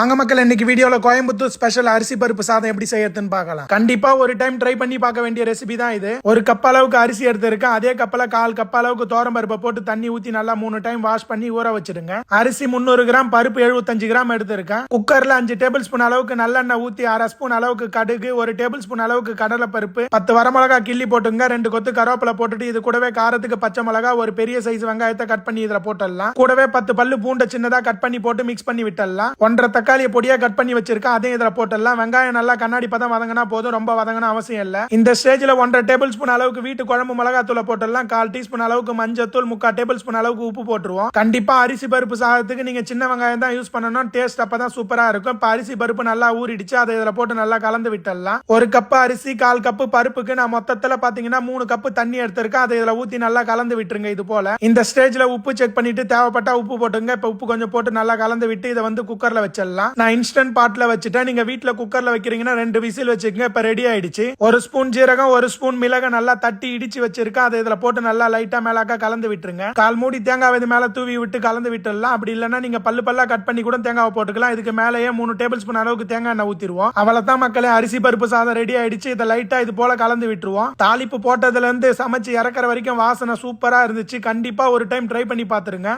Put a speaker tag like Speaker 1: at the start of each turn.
Speaker 1: அங்க மக்கள் இன்னைக்கு வீடியோல கோயம்புத்தூர் ஸ்பெஷல் அரிசி பருப்பு சாதம் எப்படி செய்யறதுன்னு பார்க்கலாம். கண்டிப்பா ஒரு டைம் ட்ரை பண்ணி பார்க்க வேண்டிய ரெசிபி தான் இது. ஒரு கப் அளவுக்கு அரிசி எடுத்திருக்கேன். அதே கப்பல 1/4 கப் அளவுக்கு தோரம் பருப்பை போட்டு தண்ணி ஊத்தி நல்லா 3 டைம் வாஷ் பண்ணி ஊற வச்சிருங்க. அரிசி 300 கிராம், பருப்பு 75 கிராம் எடுத்திருக்கேன். குக்கர்ல 5 டேபிள் ஸ்பூன் அளவுக்கு நல்லெண்ணெய் ஊத்தி 1/2 ஸ்பூன் அளவுக்கு கடுகு, 1 டேபிள் ஸ்பூன் அளவுக்கு கடலை பருப்பு, 10 வரமிளகா கிள்ளி போட்டுங்க. 2 கொத்து கருவேப்பிலை போட்டுட்டு இது கூடவே காரத்துக்கு பச்சை மிளகா, ஒரு பெரிய சைஸ் வெங்காயத்தை கட் பண்ணி இதுல போட்டுடலாம். கூடவே 10 பல்லு பூண்டை சின்னதா கட் பண்ணி போட்டு மிக்ஸ் பண்ணி விட்டுடலாம். 1.5 தக்காளியை பொடியா கட் பண்ணி வச்சிருக்கேன். அதையும் இதுல போட்டுடலாம். வெங்காயம் நல்லா கண்ணாடி பதம் வதங்கினா போதும், ரொம்ப வதங்கணும் அவசியம் இல்ல. இந்த ஸ்டேஜ்ல 1.5 டேபிள் ஸ்பூன் அளவுக்கு வீட்டு குழம்பு மிளகாத்தூளை போட்டுடலாம். 1/4 டீஸ்பூன் அளவுக்கு மஞ்சத்தூள், 3/4 டேபிள் ஸ்பூன் அளவுக்கு உப்பு போட்டுருவோம். கண்டிப்பா அரிசி பருப்பு சாதத்துக்கு நீங்க சின்ன வெங்காயம் தான் யூஸ் பண்ணணும். டேஸ்ட் அப்பதான் சூப்பரா இருக்கும். இப்ப அரிசி பருப்பு நல்லா ஊறிடுச்சு. அதை இதுல போட்டு நல்லா கலந்து விட்டுடலாம். 1 கப் அரிசி 1/4 கப் பருப்புக்கு நான் மொத்தத்துல பாத்தீங்கன்னா 3 கப் தண்ணி எடுத்திருக்கேன். அதை இதுல ஊத்தி நல்லா கலந்து விட்டுருங்க. இது போல இந்த ஸ்டேஜ்ல உப்பு செக் பண்ணிட்டு தேவைப்பட்டா உப்பு போட்டுங்க. இப்ப உப்பு கொஞ்சம் போட்டு நல்லா கலந்து விட்டு இதை வந்து குக்கர்ல வச்சிடலாம். நான் இன்ஸ்டன்ட் பாட்ல வச்சுட்டேன். நீங்க வீட்ல குக்கர்ல வைக்கிறீங்கன்னா 2 விசில் வச்சுக்கங்க. இப்ப ரெடி ஆயிடுச்சு. 1 ஸ்பூன் ஜீரகம், 1 ஸ்பூன் மிளகு நல்லா தட்டி இடிச்சு வச்சிருக்கேன். அதை இதுல போட்டு நல்லா லைட்டா மேலாக்கா கலந்து விட்டுருங்க. 1/4 மூடி தேங்காய் இது மேல தூவி விட்டு கலந்து விட்டுடலாம். அப்படி இல்லைன்னா நீங்க பல்லா கட் பண்ணி கூட தேங்காவை போட்டுக்கலாம். இதுக்கு மேலேயே 3 டேபிள் ஸ்பூன் அளவுக்கு தேங்காய் எண்ணெய் ஊத்திடுவோம். அவ்வளவுதான் மக்களே, அரிசி பருப்பு சாதம் ரெடி ஆயிடுச்சு. இதை லைட்டா இது போல கலந்து விட்டுருவோம். தாளிப்பு போட்டதுல இருந்து சமைச்சு இறக்குற வரைக்கும் வாசனை சூப்பரா இருந்துச்சு. கண்டிப்பா ஒரு டைம் ட்ரை பண்ணி பாத்துருங்க.